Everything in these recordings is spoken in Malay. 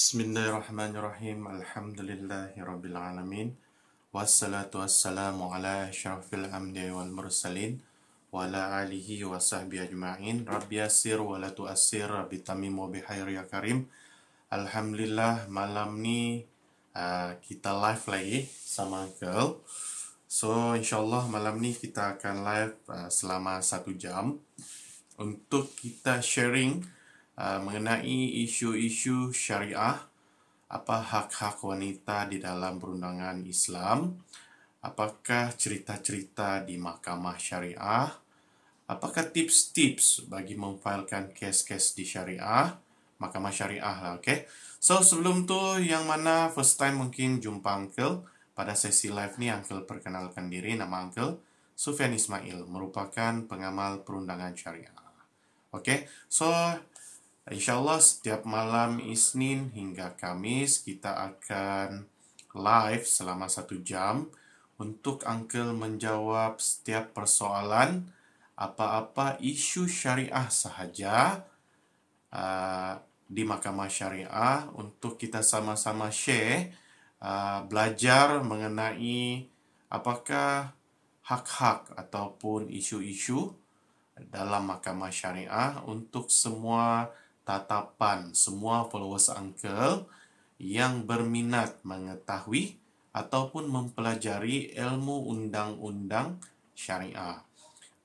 Bismillahirrahmanirrahim. Alhamdulillahirrabbilalamin. Wassalatu wassalamu ala asyrafil anbiya'i wal mursalin wa ala alihi wa sahbihi ajma'in. Rabbi yassir wa la tu'assir, Rabbi tamim wa bihair ya karim. Alhamdulillah, malam ni kita live lagi sama Uncle. So insyaAllah malam ni kita akan live selama 1 jam untuk kita sharing mengenai isu-isu syariah, apa hak-hak wanita di dalam perundangan Islam, apakah cerita-cerita di mahkamah syariah, apakah tips-tips bagi memfailkan kes-kes di syariah, mahkamah syariah lah, okay? So sebelum tu, yang mana first time mungkin jumpa Uncle, pada sesi live ni Uncle perkenalkan diri, nama Uncle Sufyan Ismail, merupakan pengamal perundangan syariah. Okay, so InsyaAllah setiap malam Isnin hingga Kamis kita akan live selama 1 jam untuk Uncle menjawab setiap persoalan, apa-apa isu syariah sahaja di mahkamah syariah untuk kita sama-sama share, belajar mengenai apakah hak-hak ataupun isu-isu dalam mahkamah syariah untuk semua tatapan, semua followers Uncle yang berminat mengetahui ataupun mempelajari ilmu undang-undang syariah.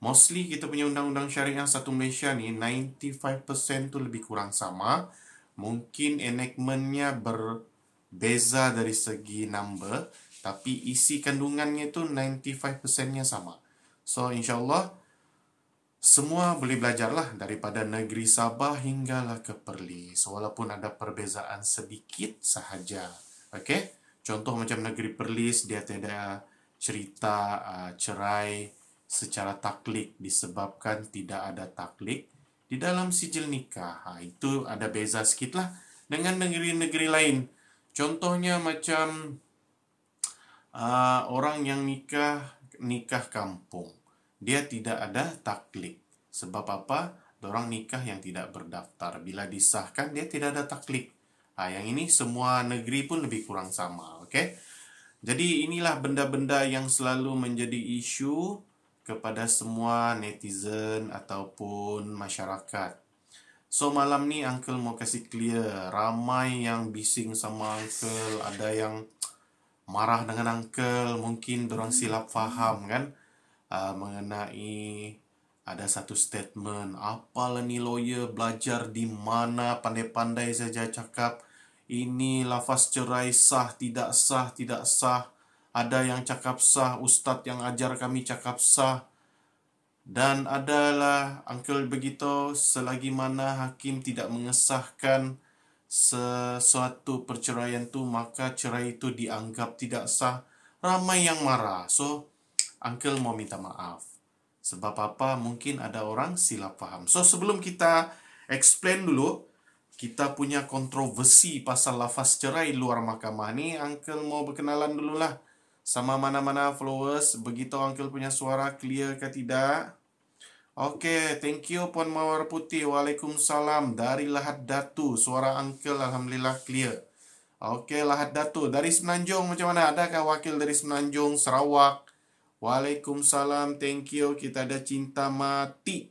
Mostly kita punya undang-undang syariah satu Malaysia ni 95% tu lebih kurang sama. Mungkin enactmentnya berbeza dari segi number, tapi isi kandungannya tu 95%-nya sama. So insyaAllah semua boleh belajarlah daripada negeri Sabah hinggalah ke Perlis, walaupun ada perbezaan sedikit sahaja. Okey, contoh macam negeri Perlis, dia tiada cerita cerai secara taklik disebabkan tidak ada taklik di dalam sijil nikah. Itu ada beza sikitlah dengan negeri-negeri lain. Contohnya macam orang yang nikah kampung, dia tidak ada taklik. Sebab apa? Dorang nikah yang tidak berdaftar. Bila disahkan, dia tidak ada taklik. Yang ini semua negeri pun lebih kurang sama. Okay? Jadi inilah benda-benda yang selalu menjadi isu kepada semua netizen ataupun masyarakat. So malam ni Uncle mau kasih clear. Ramai yang bising sama Uncle. Ada yang marah dengan Uncle. Mungkin dorang silap faham kan? Mengenai ada satu statement, apalah ni lawyer belajar di mana, pandai-pandai saja cakap ini lafaz cerai sah, tidak sah, tidak sah. Ada yang cakap sah, ustaz yang ajar kami cakap sah. Dan adalah Uncle begitu, selagi mana hakim tidak mengesahkan sesuatu perceraian tu, maka cerai itu dianggap tidak sah. Ramai yang marah. So Uncle mau minta maaf. Sebab apa? Mungkin ada orang silap faham. So, sebelum kita explain dulu, kita punya kontroversi pasal lafaz cerai luar mahkamah ni, Uncle mau berkenalan dululah sama mana-mana followers. Begitu Uncle punya suara clear ke tidak? Okay, thank you Puan Mawar Putih. Waalaikumsalam. Dari Lahad Datu. Suara Uncle Alhamdulillah clear. Okay, Lahad Datu. Dari Semenanjung macam mana? Adakah wakil dari Semenanjung, Sarawak? Waalaikumsalam, thank you. Kita ada Cinta Mati.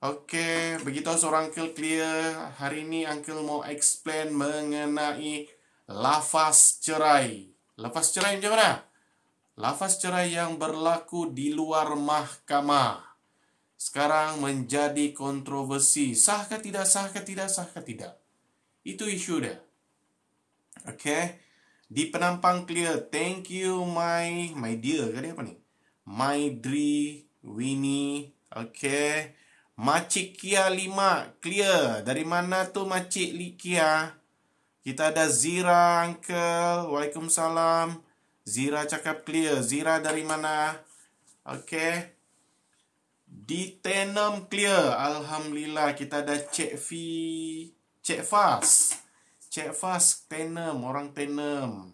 Okey, begitu seorang Uncle clear. Hari ini Uncle mau explain mengenai lafaz cerai. Lafaz cerai macam mana? Lafaz cerai yang berlaku di luar mahkamah sekarang menjadi kontroversi. Sahkah tidak, sahkah tidak, sahkah tidak? Itu isu dia. Okey. Di penampang clear. Thank you my dear. Ke dia apa ni? Maidri Winnie. Okay. Makcik Kia 5. Clear. Dari mana tu Makcik Kia? Kita ada Zira Uncle. Waalaikumsalam. Zira cakap clear. Zira dari mana? Okay. Di Tenem clear. Alhamdulillah. Kita ada Cik Fas. Cik Fas, Tenem, orang Tenem.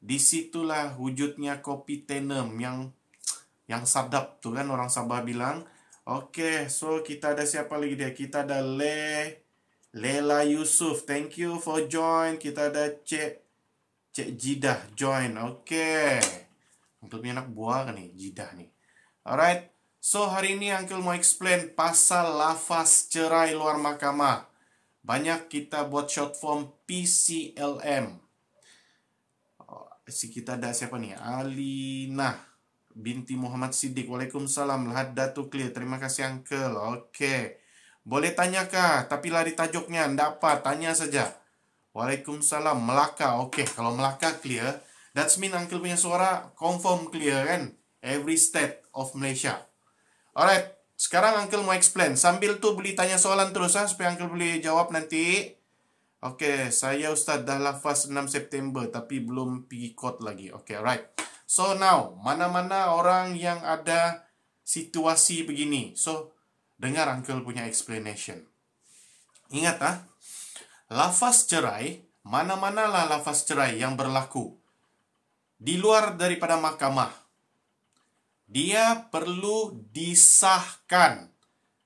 Disitulah wujudnya kopi Tenem yang sadap tu kan orang Sabah bilang. Okey, so kita ada siapa lagi dia? Kita ada Lela Yusuf, thank you for join. Kita ada Cik Jidah join. Oke. Uncle punya anak buah kan nih, Jidah nih. Alright. So, hari ini Uncle mau explain pasal lafaz cerai luar mahkamah. Banyak kita buat short form PCLM. Kita ada siapa nih? Alina binti Muhammad Siddiq. Waalaikumsalam. Lahadatu clear. Terima kasih Uncle. Oke. Boleh tanya kah? Tapi lari tajuknya. Nggak apa. Tanya saja. Waalaikumsalam. Melaka. Oke. Kalau Melaka clear. That's mean Uncle punya suara confirm clear kan? Every state of Malaysia. Alright. Sekarang Uncle mau explain. Sambil tuh boleh tanya soalan terus supaya Uncle boleh jawab nanti. Oke, saya Ustaz dah lafaz 6 September tapi belum pergi court lagi. Oke, right. So now, mana-mana orang yang ada situasi begini. So, dengar Uncle punya explanation. Ingat lafaz cerai, mana-manalah lafaz cerai yang berlaku di luar daripada mahkamah. Dia perlu disahkan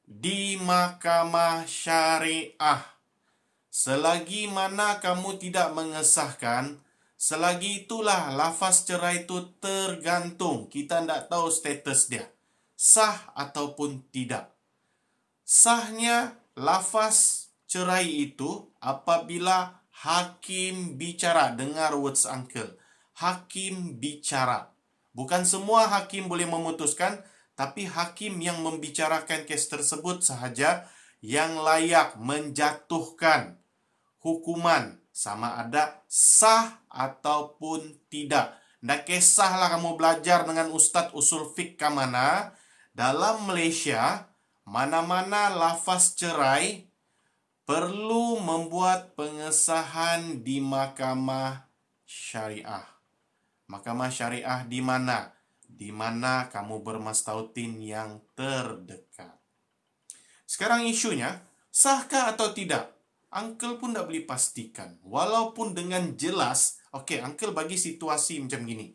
di mahkamah syariah. Selagi mana kamu tidak mengesahkan, selagi itulah lafaz cerai itu tergantung. Kita tidak tahu status dia, sah ataupun tidak. Sahnya lafaz cerai itu apabila hakim bicara. Dengar words Uncle. Hakim bicara. Bukan semua hakim boleh memutuskan, tapi hakim yang membicarakan kes tersebut sahaja yang layak menjatuhkan hukuman, sama ada sah ataupun tidak. Ndak kisahlah kamu belajar dengan Ustadz usul fiqh mana. Dalam Malaysia, mana-mana lafaz cerai perlu membuat pengesahan di mahkamah syariah. Mahkamah syariah di mana? Di mana kamu bermastautin yang terdekat. Sekarang isunya, sahkah atau tidak? Uncle pun tak boleh pastikan. Walaupun dengan jelas, Uncle bagi situasi macam gini.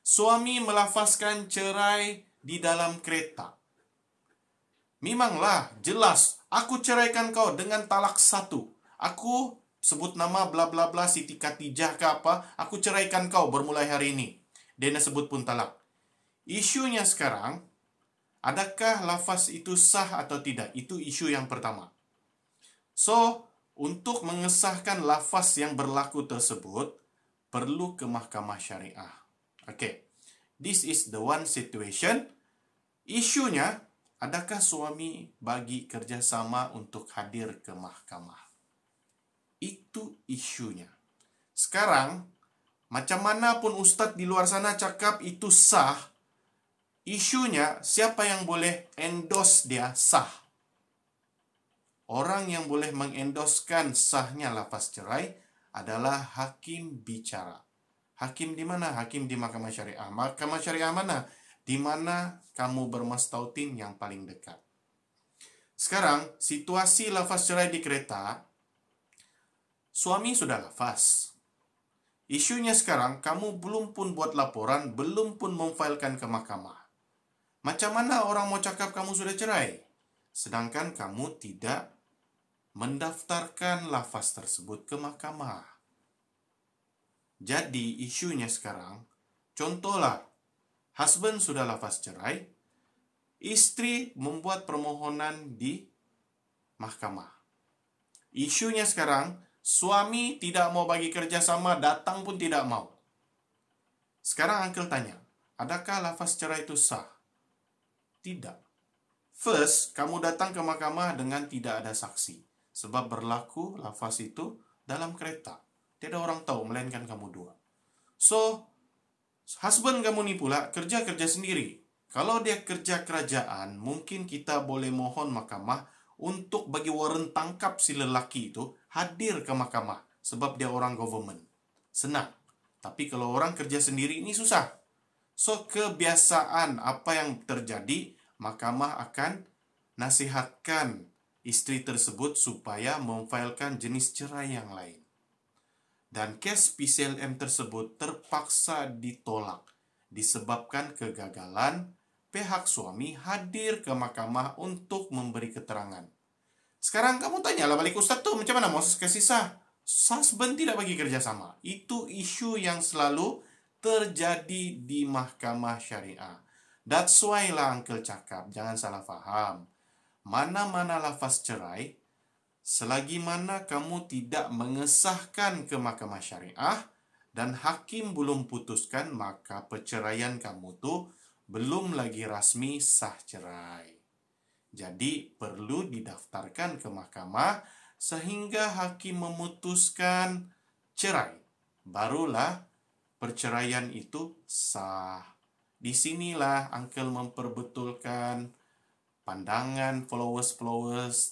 Suami melafazkan cerai di dalam kereta. Memanglah, jelas, aku ceraikan kau dengan talak 1. Aku sebut nama bla bla bla Siti Katijah ke apa, aku ceraikan kau bermulai hari ini. Dia nak sebut pun talak. Isunya sekarang, adakah lafaz itu sah atau tidak? Itu isu yang pertama. So, untuk mengesahkan lafaz yang berlaku tersebut, perlu ke mahkamah syariah. This is the one situation. Isunya, adakah suami bagi kerjasama untuk hadir ke mahkamah? Itu isunya. Sekarang, macam mana pun Ustadz di luar sana cakap itu sah, isunya siapa yang boleh endorse dia sah. Orang yang boleh mengendoskan sahnya lafaz cerai adalah hakim bicara. Hakim di mana? Hakim di mahkamah syariah. Mahkamah syariah mana? Di mana kamu bermastautin yang paling dekat. Sekarang, situasi lafaz cerai di kereta, suami sudah lafaz. Isunya sekarang, kamu belum pun buat laporan, belum pun memfailkan ke mahkamah. Macam mana orang mau cakap kamu sudah cerai? Sedangkan kamu tidak mendaftarkan lafaz tersebut ke mahkamah. Jadi isunya sekarang, contohlah, husband sudah lafaz cerai, istri membuat permohonan di mahkamah. Isunya sekarang, suami tidak mau bagi kerjasama, datang pun tidak mau. Sekarang Uncle tanya, adakah lafaz cerai itu sah? Tidak. First, kamu datang ke mahkamah dengan tidak ada saksi. Sebab berlaku lafaz itu dalam kereta. Tidak orang tahu, melainkan kamu dua. So, husband kamu ni pula kerja sendiri. Kalau dia kerja kerajaan, mungkin kita boleh mohon mahkamah untuk bagi warrant tangkap si lelaki itu hadir ke mahkamah. Sebab dia orang government. Senang. Tapi kalau orang kerja sendiri ini susah. So, kebiasaan apa yang terjadi, mahkamah akan nasihatkan istri tersebut supaya memfailkan jenis cerai yang lain. Dan kes PCLM tersebut terpaksa ditolak disebabkan kegagalan pihak suami hadir ke mahkamah untuk memberi keterangan. Sekarang kamu tanyalah balik Ustadz tuh, macam mana Moses kasih sah? Husband tidak bagi kerjasama. Itu isu yang selalu terjadi di mahkamah syariah. That's why lah Uncle cakap, jangan salah faham. Mana-mana lafaz cerai, selagi mana kamu tidak mengesahkan ke mahkamah syariah dan hakim belum putuskan, maka perceraian kamu tuh belum lagi rasmi sah cerai. Jadi perlu didaftarkan ke mahkamah sehingga hakim memutuskan cerai. Barulah perceraian itu sah. Disinilah Uncle memperbetulkan pandangan followers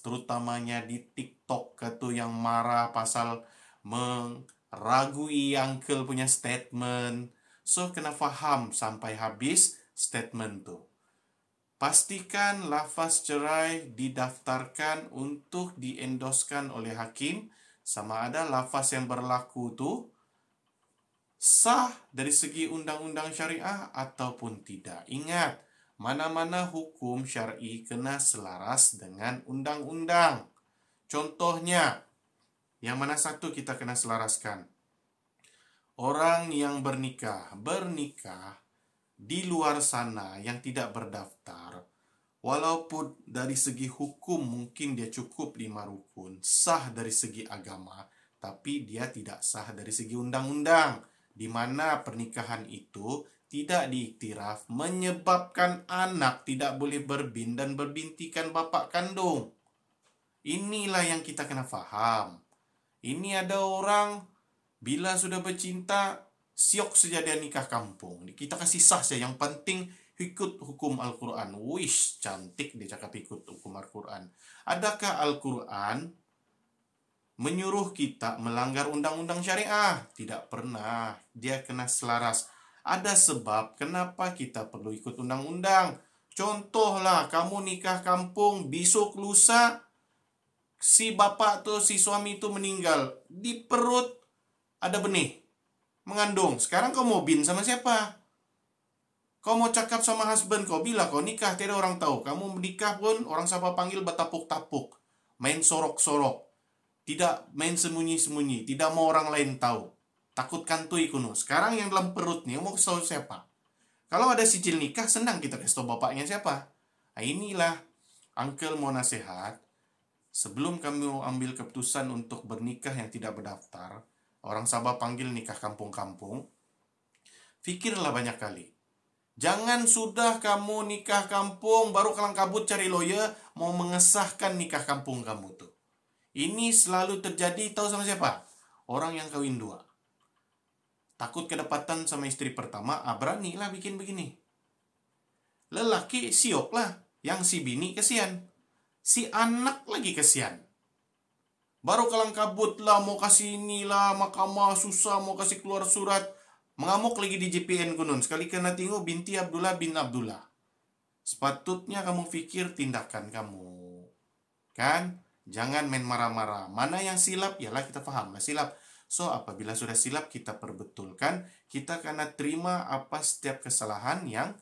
terutamanya di TikTok itu yang marah pasal meragui Uncle punya statement. So kena faham sampai habis statement tuh. Pastikan lafaz cerai didaftarkan untuk diendoskan oleh hakim, sama ada lafaz yang berlaku tuh sah dari segi undang-undang syariah ataupun tidak. Ingat, mana-mana hukum syar'i kena selaras dengan undang-undang. Contohnya, yang mana satu kita kena selaraskan? Orang yang bernikah di luar sana yang tidak berdaftar, walaupun dari segi hukum mungkin dia cukup 5 rukun, sah dari segi agama, tapi dia tidak sah dari segi undang-undang, di mana pernikahan itu tidak diiktiraf, menyebabkan anak tidak boleh berbin dan berbintikan bapak kandung. Inilah yang kita kena faham. Ini ada orang bila sudah bercinta, siok saja dia nikah kampung. Kita kasih sah saja, yang penting ikut hukum Al-Quran. Wish, cantik dia cakap ikut hukum Al-Quran. Adakah Al-Quran menyuruh kita melanggar undang-undang syariah? Tidak pernah. Dia kena selaras. Ada sebab kenapa kita perlu ikut undang-undang. Contohlah, kamu nikah kampung, besok lusa si bapak tuh, si suami itu meninggal. Di perut ada benih, mengandung. Sekarang kau mau bin sama siapa? Kau mau cakap sama husband kau, bila kau nikah tidak orang tahu. Kamu menikah pun orang siapa panggil bertapuk-tapuk, main sorok-sorok, tidak main sembunyi-sembunyi, tidak mau orang lain tahu. Takut kantui kuno. Sekarang yang dalam perut nih mau kasih tahu siapa? Kalau ada sicil nikah, senang kita kasih tahu bapaknya siapa. Nah, inilah Uncle mau nasihat. Sebelum kamu ambil keputusan untuk bernikah yang tidak berdaftar, orang Sabah panggil nikah kampung-kampung, fikirlah banyak kali. Jangan sudah kamu nikah kampung, baru kalang kabut cari lawyer, mau mengesahkan nikah kampung kamu tuh. Ini selalu terjadi, tahu sama siapa? Orang yang kawin dua. Takut kedapatan sama istri pertama, beranilah bikin begini. Lelaki siok lah, yang si bini kesian. Si anak lagi kesian. Baru kalang kabut lah, mau kasih inilah, mahkamah susah, mau kasih keluar surat. Mengamuk lagi di JPN kunun. Sekali kena tengok binti Abdullah bin Abdullah. Sepatutnya kamu pikir tindakan kamu. Kan? Jangan main marah-marah. Mana yang silap, yalah kita paham lah silap. So, apabila sudah silap, kita perbetulkan. Kita kena terima apa setiap kesalahan yang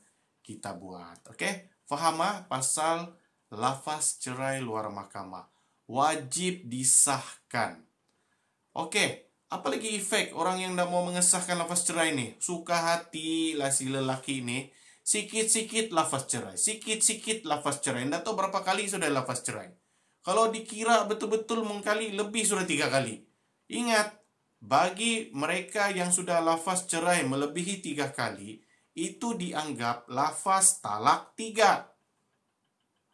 kita buat. Oke? Faham pasal lafaz cerai luar mahkamah. Wajib disahkan. Oke, apalagi efek orang yang tidak mau mengesahkan lafaz cerai ini? Suka hati lah si lelaki ini. Sikit-sikit lafaz cerai. Sikit-sikit lafaz cerai. Tidak tahu berapa kali sudah lafaz cerai. Kalau dikira betul-betul mengkali, lebih sudah 3 kali. Ingat, bagi mereka yang sudah lafaz cerai melebihi 3 kali, itu dianggap lafaz talak 3.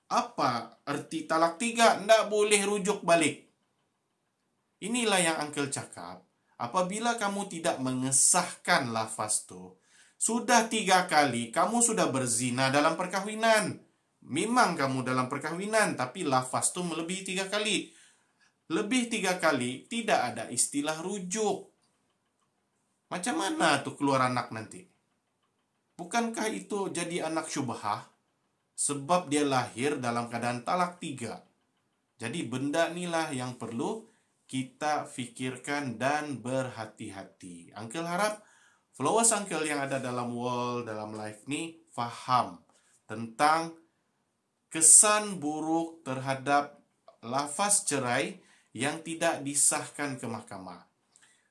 Apa arti talak 3? Tidak boleh rujuk balik. Inilah yang Uncle cakap. Apabila kamu tidak mengesahkan lafaz itu, sudah 3 kali kamu sudah berzina dalam perkahwinan. Memang kamu dalam perkahwinan, tapi lafaz itu melebihi 3 kali. Lebih 3 kali, tidak ada istilah rujuk. Macam mana tuh keluar anak nanti? Bukankah itu jadi anak syubhah? Sebab dia lahir dalam keadaan talak 3. Jadi benda inilah yang perlu kita fikirkan dan berhati-hati. Uncle harap followers Uncle yang ada dalam wall, dalam live ini faham tentang kesan buruk terhadap lafaz cerai yang tidak disahkan ke mahkamah.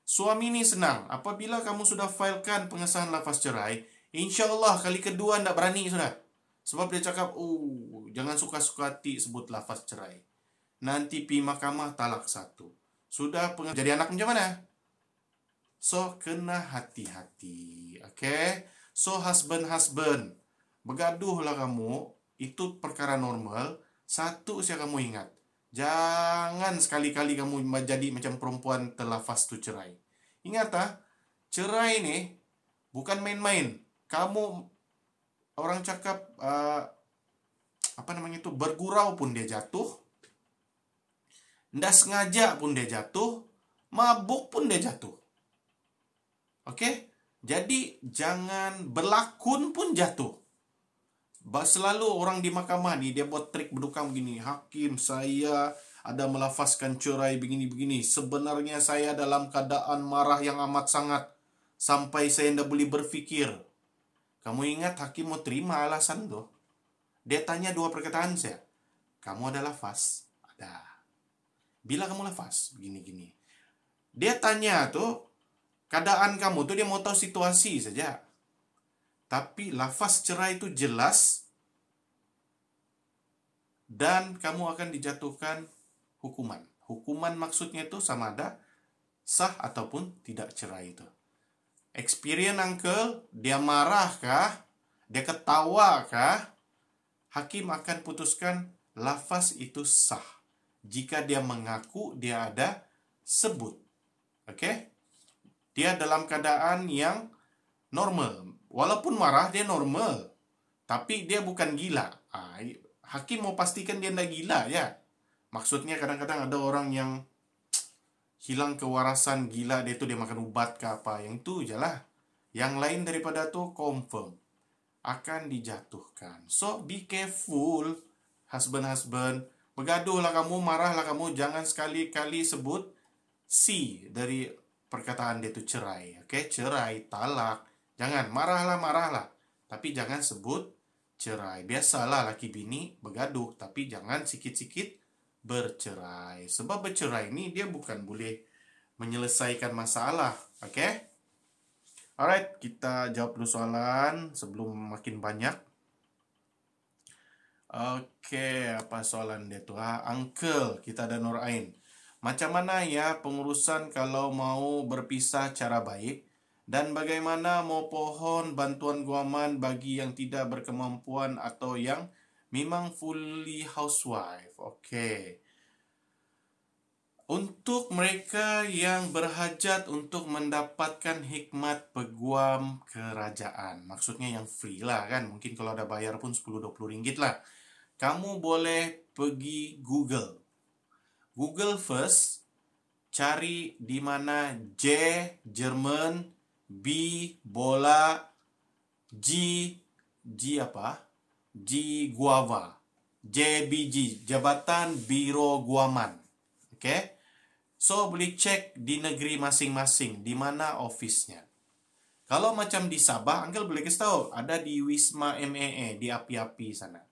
Suami ini senang. Apabila kamu sudah filekan pengesahan lafaz cerai, insya Allah kali kedua tidak berani sudah. Sebab dia cakap, jangan suka-suka hati sebut lafaz cerai. Nanti pi mahkamah talak satu. Sudah jadi anak macam mana? So, kena hati-hati. Okay? So, husband, bergaduhlah kamu. Itu perkara normal. Satu saya kamu ingat. Jangan sekali-kali kamu jadi macam perempuan terlafaz tu cerai. Ingat cerai ni bukan main-main. Kamu orang cakap bergurau pun dia jatuh. Ndak sengaja pun dia jatuh. Mabuk pun dia jatuh. Okey? Jadi jangan berlakon pun jatuh. Selalu orang di mahkamah ni dia buat trik berdukang begini. Hakim, saya ada melafazkan cerai begini-begini. Sebenarnya saya dalam keadaan marah yang amat sangat. Sampai saya tidak boleh berfikir. Kamu ingat hakim mau terima alasan tu? Dia tanya dua perkataan saya. Kamu ada lafaz? Ada. Bila kamu lafaz? Begini-gini. Dia tanya tu, keadaan kamu tu dia mau tahu situasi saja. Tapi lafaz cerai itu jelas dan kamu akan dijatuhkan hukuman. Hukuman maksudnya itu sama ada sah ataupun tidak cerai itu. Experience uncle, dia marah kah? Dia ketawa kah? Hakim akan putuskan lafaz itu sah. Jika dia mengaku dia ada sebut. Okey? Dia dalam keadaan yang normal. Walaupun marah, dia normal. Tapi dia bukan gila. Hakim mau pastikan dia tidak gila, ya. Maksudnya kadang-kadang ada orang yang hilang kewarasan, gila, dia makan ubat ke apa. Yang itu je lah. Yang lain daripada tu confirm. Akan dijatuhkan. So, be careful, husband. Bergaduhlah kamu, marahlah kamu. Jangan sekali-kali sebut C dari perkataan dia tu cerai. Okay? Cerai, talak. Jangan, marahlah. Tapi jangan sebut cerai. Biasalah laki bini bergaduh. Tapi jangan sikit-sikit bercerai. Sebab bercerai ni dia bukan boleh menyelesaikan masalah. Okay? Alright, kita jawab dulu soalan sebelum makin banyak. Okay, apa soalan dia tu? Uncle, kita ada Nur Ain. Macam mana ya pengurusan kalau mau berpisah cara baik? Dan bagaimana mau pohon bantuan guaman bagi yang tidak berkemampuan atau yang memang fully housewife? Okey. Untuk mereka yang berhajat untuk mendapatkan hikmat peguam kerajaan. Maksudnya yang free lah kan. Mungkin kalau ada bayar pun 10-20 ringgit lah. Kamu boleh pergi Google. Google first. Cari di mana J, Jerman, B, bola, G apa? G, guava. JBG, Jabatan Biro Guaman. Okay? So, boleh cek di negeri masing-masing, di mana ofisnya. Kalau macam di Sabah, Uncle boleh kasih tahu, ada di Wisma MAA, di api-api sana.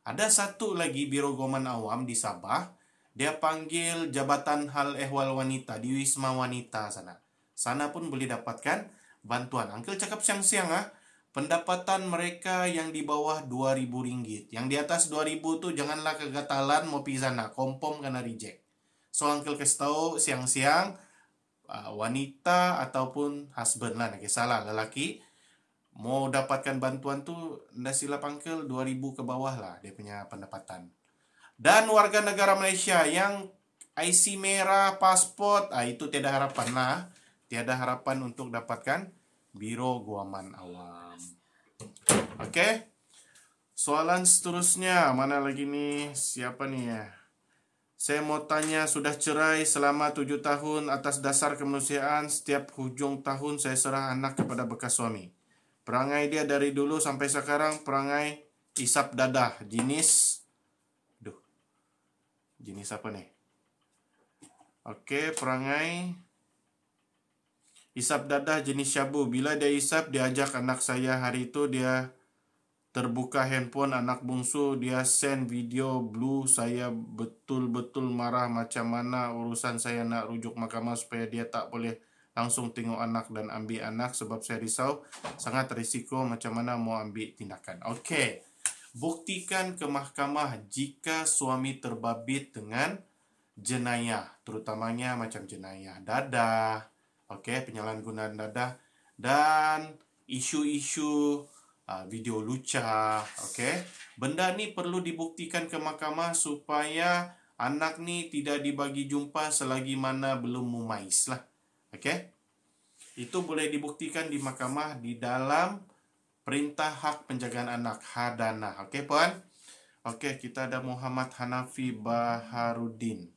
Ada satu lagi Biro Guaman Awam di Sabah, dia panggil Jabatan Hal Ehwal Wanita, di Wisma Wanita sana. Sana pun boleh dapatkan bantuan. Uncle cakap siang-siang pendapatan mereka yang di bawah RM2,000. Yang di atas RM2,000 tu janganlah kegatalan mau pergi sana. Kompom kena reject. So Uncle kasih tahu siang-siang wanita ataupun husband lah. Nak kisahlah lelaki. Mau dapatkan bantuan tu dah silap Uncle RM2,000 ke bawah lah dia punya pendapatan. Dan warga negara Malaysia yang IC merah, pasport, itu tiada harapan lah. Tiada harapan untuk dapatkan Biro Guaman Awam. Okey. Soalan seterusnya, mana lagi ni? Siapa ni ya? Saya mau tanya, sudah cerai selama 7 tahun atas dasar kemanusiaan. Setiap hujung tahun saya serah anak kepada bekas suami. Perangai dia dari dulu sampai sekarang perangai isap dadah. Jenis apa ni? Okey, perangai isap dadah jenis syabu. Bila dia isap, dia ajak anak saya hari itu dia terbuka handphone anak bungsu, dia send video blue, saya betul-betul marah. Macam mana urusan saya nak rujuk mahkamah supaya dia tak boleh langsung tengok anak dan ambil anak sebab saya risau sangat risiko. Macam mana mau ambil tindakan? Okey, buktikan ke mahkamah jika suami terbabit dengan jenayah, terutamanya macam jenayah dadah, okey, penyalahgunaan dadah dan isu-isu video luca, okey. Benda ni perlu dibuktikan ke mahkamah supaya anak ni tidak dibagi jumpa selagi mana belum mumais lah. Okey. Itu boleh dibuktikan di mahkamah di dalam Perintah Hak Penjagaan Anak Hadanah. Okey puan? Okey, kita ada Muhammad Hanafi Baharudin.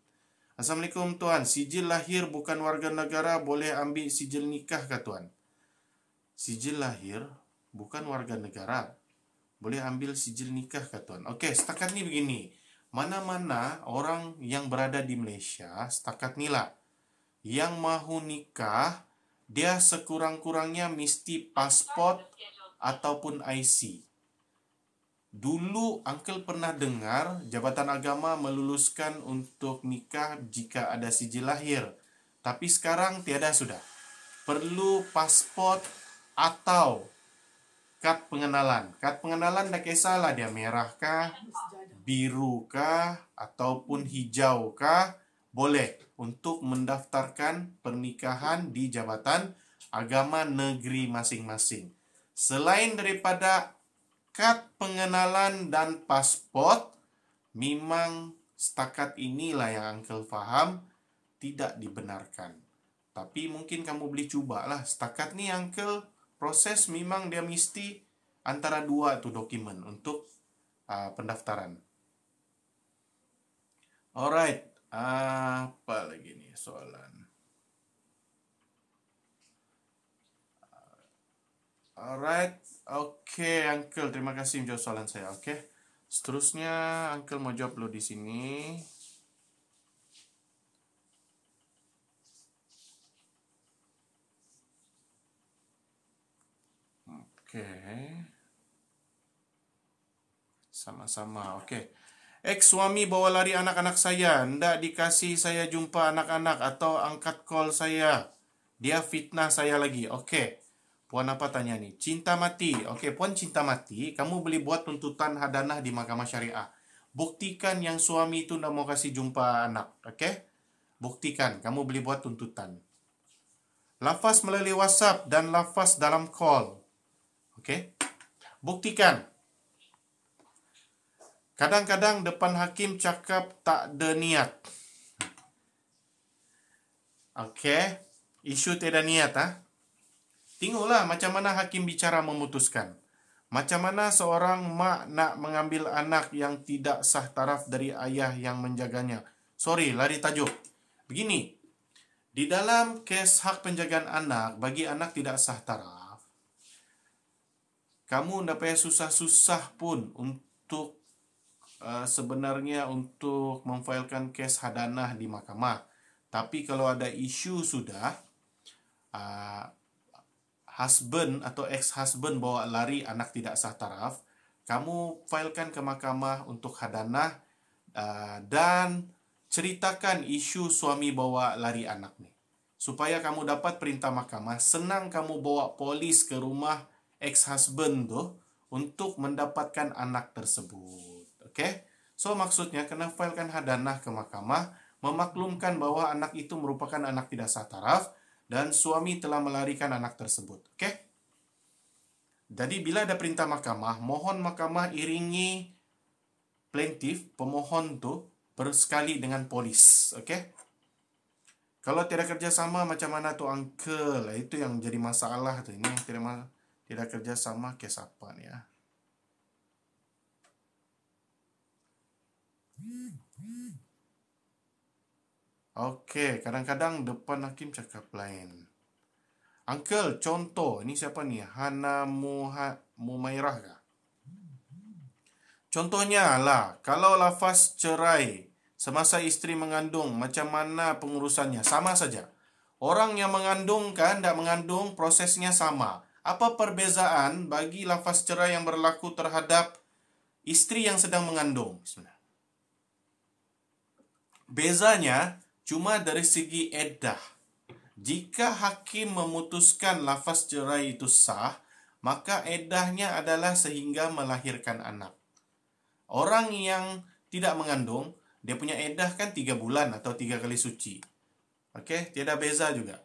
Assalamualaikum tuan, sijil lahir bukan warga negara boleh ambil sijil nikah ke tuan? Sijil lahir bukan warga negara boleh ambil sijil nikah ke tuan? Okey, setakat ni begini. Mana-mana orang yang berada di Malaysia, setakat ni lah, yang mahu nikah, dia sekurang-kurangnya mesti pasport ataupun IC. Dulu Uncle pernah dengar Jabatan Agama meluluskan untuk nikah jika ada sijil lahir. Tapi sekarang tiada sudah. Perlu pasport atau kad pengenalan. Kad pengenalan dah kisahlah dia merah kah, biru kah, ataupun hijau kah, boleh untuk mendaftarkan pernikahan di Jabatan Agama negeri masing-masing. Selain daripada kad pengenalan dan pasport, memang setakat inilah yang Uncle faham tidak dibenarkan. Tapi mungkin kamu boleh cubalah. Setakat ni Uncle proses memang dia mesti antara dua tu dokumen untuk pendaftaran. Alright, apa lagi ni soalan? Alright, okay Uncle, terima kasih menjawab soalan saya. Okay, seterusnya Uncle mau jawab dulu di sini. Okay, sama-sama. Okay, ex-suami bawa lari anak-anak saya, hendak dikasih saya jumpa anak-anak atau angkat call saya. Dia fitnah saya lagi. Okay, puan apa tanya ni? Cinta mati. Okey, puan cinta mati, kamu boleh buat tuntutan hadanah di mahkamah syariah. Buktikan yang suami itu nak mau kasih jumpa anak. Okey? Buktikan, kamu boleh buat tuntutan. Lafaz melalui WhatsApp dan lafaz dalam call. Okey? Buktikan. Kadang-kadang depan hakim cakap tak ada niat. Okey? Isu tiada niat, tengoklah macam mana hakim bicara memutuskan. Macam mana seorang mak nak mengambil anak yang tidak sah taraf dari ayah yang menjaganya. Sorry, lari tajuk. Begini, di dalam kes hak penjagaan anak, bagi anak tidak sah taraf, kamu tak payah susah-susah pun untuk sebenarnya untuk memfailkan kes hadanah di mahkamah. Tapi kalau ada isu sudah, husband atau ex-husband bawa lari anak tidak sah taraf, kamu filekan ke mahkamah untuk hadanah dan ceritakan isu suami bawa lari anak ni. Supaya kamu dapat perintah mahkamah, senang kamu bawa polis ke rumah ex-husband tu untuk mendapatkan anak tersebut. Okey? So maksudnya kena filekan hadanah ke mahkamah, memaklumkan bahawa anak itu merupakan anak tidak sah taraf dan suami telah melarikan anak tersebut. Okey? Jadi bila ada perintah mahkamah, mohon mahkamah iringi plaintiff, pemohon tu bersekali dengan polis. Okey? Kalau tidak kerjasama macam mana tu Uncle? Itu yang jadi masalah tu. Ini tidak kerjasama kes apa ni ya? Okey, kadang-kadang depan hakim cakap lain. Uncle, contoh, ini siapa ni? Hana Mumairah kah? Contohnya lah, kalau lafaz cerai semasa isteri mengandung, macam mana pengurusannya? Sama saja. Orang yang mengandung kan, tak mengandung, prosesnya sama. Apa perbezaan bagi lafaz cerai yang berlaku terhadap istri yang sedang mengandung? Bezanya cuma dari segi iddah. Jika hakim memutuskan lafaz cerai itu sah, maka iddahnya adalah sehingga melahirkan anak. Orang yang tidak mengandung, dia punya iddah kan 3 bulan atau 3 kali suci. Oke, tiada beza juga.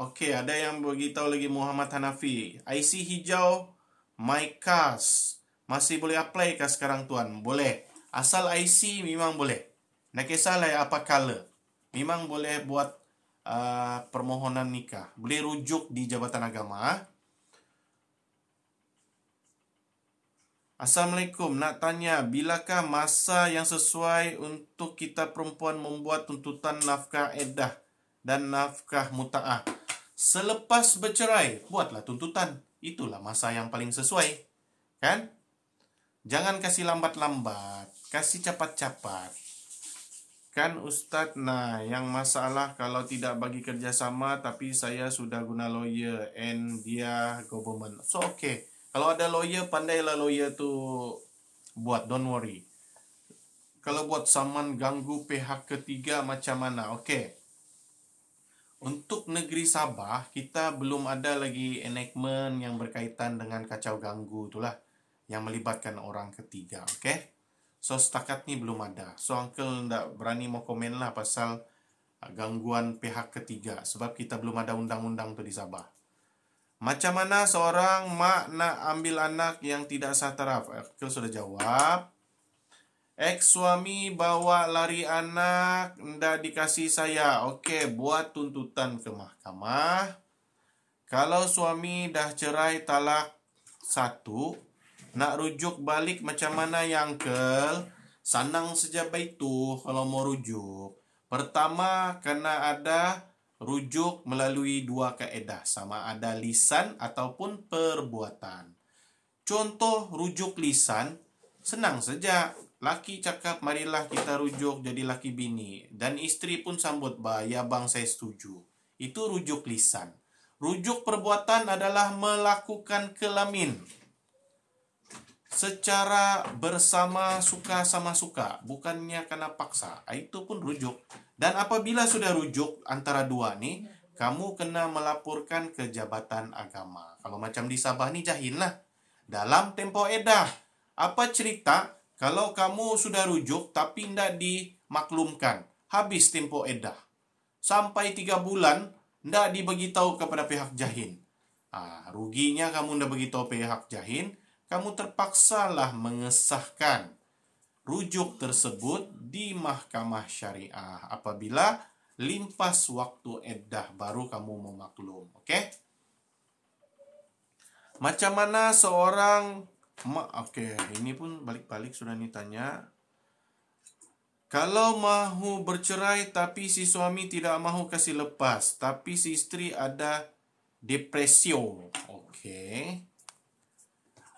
Oke, ada yang beritahu lagi Muhammad Hanafi. IC hijau, my cars. Masih boleh apply kah sekarang tuan? Boleh. Asal IC memang boleh. Nak kisahlah apa color. Memang boleh buat permohonan nikah. Boleh rujuk di Jabatan Agama. Assalamualaikum. Nak tanya, bilakah masa yang sesuai untuk kita perempuan membuat tuntutan nafkah iddah dan nafkah muta'ah? Selepas bercerai, buatlah tuntutan. Itulah masa yang paling sesuai. Kan? Jangan kasih lambat-lambat. Kasih cepat-cepat. Kan Ustadz, nah yang masalah kalau tidak bagi kerjasama tapi saya sudah guna lawyer and dia government. So okay. Kalau ada lawyer, pandailah lawyer tu buat, don't worry. Kalau buat saman ganggu pihak ketiga macam mana? Okay. Untuk negeri Sabah, kita belum ada lagi enactment yang berkaitan dengan kacau ganggu itulah, yang melibatkan orang ketiga, okay? So, setakat ni belum ada. So, Uncle tak berani mau komen lah pasal gangguan pihak ketiga, sebab kita belum ada undang-undang tu di Sabah. Macam mana seorang mak nak ambil anak yang tidak sah taraf? Uncle sudah jawab. Ex-suami bawa lari anak, ndak dikasih saya. Okey, buat tuntutan ke mahkamah. Kalau suami dah cerai talak 1, nak rujuk balik macam mana yang Uncle? Senang saja itu kalau mau rujuk. Pertama, kena ada rujuk melalui 2 kaedah. Sama ada lisan ataupun perbuatan. Contoh rujuk lisan, senang saja. Laki cakap, marilah kita rujuk jadi laki bini. Dan isteri pun sambut, ya bang saya setuju. Itu rujuk lisan. Rujuk perbuatan adalah melakukan kelamin. Secara bersama suka sama suka. Bukannya kena paksa. Itu pun rujuk. Dan apabila sudah rujuk antara dua ni, kamu kena melaporkan ke Jabatan Agama. Kalau macam di Sabah ni jahil lah. Dalam tempoh edah. Apa cerita? Kalau kamu sudah rujuk tapi tidak dimaklumkan, habis tempoh edah. Sampai 3 bulan, tidak diberitahu kepada pihak jahin. Ruginya kamu tidak beritahu pihak jahin, kamu terpaksalah mengesahkan rujuk tersebut di mahkamah syariah. Apabila limpas waktu edah, baru kamu memaklum. Okey? Macam mana seorang Okey, ini pun balik-balik sudah ditanya. Kalau mahu bercerai tapi si suami tidak mahu kasih lepas, tapi si isteri ada depresio. Okey.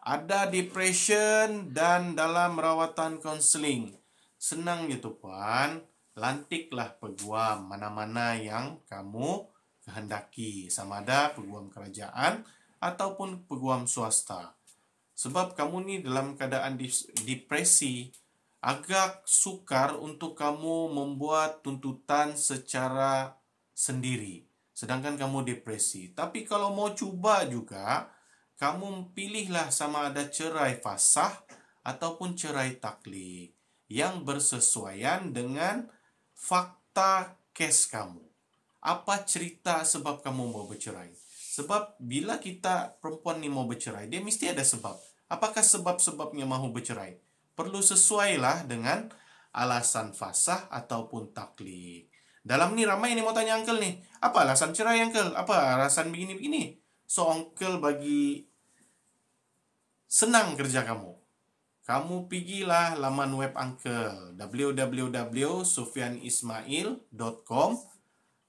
Ada depression dan dalam rawatan konseling. Senang gitu, Puan. Lantiklah peguam mana-mana yang kamu kehendaki. Sama ada peguam kerajaan ataupun peguam swasta. Sebab kamu ni dalam keadaan depresi, agak sukar untuk kamu membuat tuntutan secara sendiri. Sedangkan kamu depresi. Tapi kalau mau cuba juga, kamu pilihlah sama ada cerai fasah ataupun cerai taklik yang bersesuaian dengan fakta kes kamu. Apa cerita sebab kamu mau bercerai? Sebab bila kita perempuan ni mau bercerai, dia mesti ada sebab. Apakah sebab-sebabnya mahu bercerai? Perlu sesuailah dengan alasan fasah ataupun taklik. Dalam ni ramai ni mau tanya Uncle ni, apa alasan cerai Uncle? Apa alasan begini-begini? So Uncle bagi senang kerja kamu. Kamu pergilah laman web Uncle www.sufyanismail.com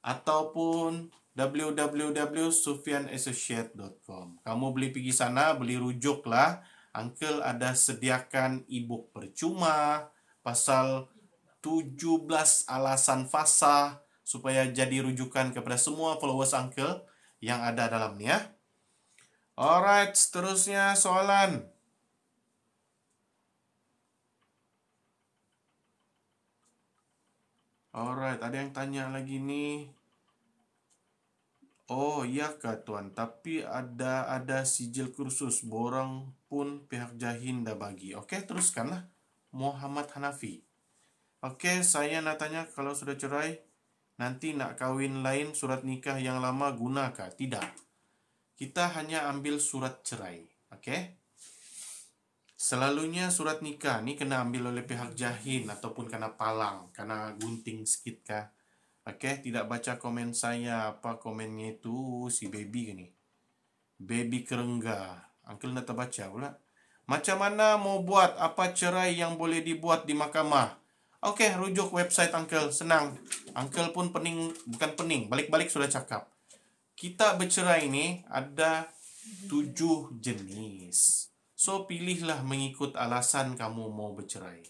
ataupun www.sufyanassociate.com. Kamu boleh pergi sana, boleh rujuklah. Uncle ada sediakan e-book percuma pasal 17 alasan fasah supaya jadi rujukan kepada semua followers Uncle yang ada dalamnya. Alright, seterusnya soalan. Alright, ada yang tanya lagi nih. Oh iya kah tuan, tapi ada sijil kursus, borang pun pihak Jahin dah bagi. Oke, teruskanlah. Muhammad Hanafi. Oke, saya nak tanya, kalau sudah cerai, nanti nak kawin lain surat nikah yang lama gunakah? Tidak. Kita hanya ambil surat cerai. Oke? Selalunya surat nikah ni kena ambil oleh pihak Jahin ataupun kena palang, kena gunting sikit kah. Oke, tidak baca komen saya. Apa komennya itu? Si baby ke ni? Baby kerengga. Uncle nak terbaca pula. Macam mana mau buat apa cerai yang boleh dibuat di mahkamah? Oke, rujuk website Uncle. Senang. Uncle pun pening, bukan pening. Balik-balik sudah cakap. Kita bercerai ini ada 7 jenis. So, pilihlah mengikut alasan kamu mau bercerai.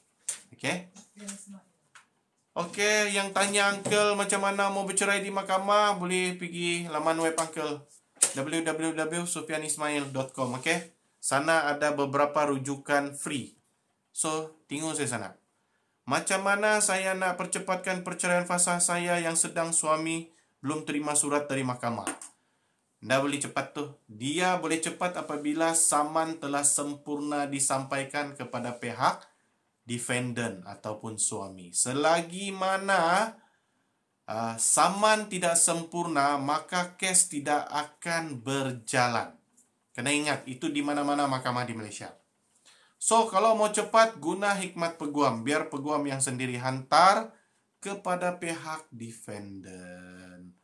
Oke? Oke, yang tanya Uncle macam mana mau bercerai di mahkamah, boleh pergi laman web Uncle. www.sufyanismail.com. Oke? Sana ada beberapa rujukan free. So, tengok saya sana. Macam mana saya nak percepatkan perceraian fasah saya yang sedang suami belum terima surat dari mahkamah? Dah boleh cepat tu. Dia boleh cepat apabila saman telah sempurna disampaikan kepada pihak defendant ataupun suami. Selagi mana saman tidak sempurna, maka kes tidak akan berjalan. Kena ingat, itu di mana-mana mahkamah di Malaysia. So, kalau mau cepat, guna hikmat peguam. Biar peguam yang sendiri hantar kepada pihak defendant.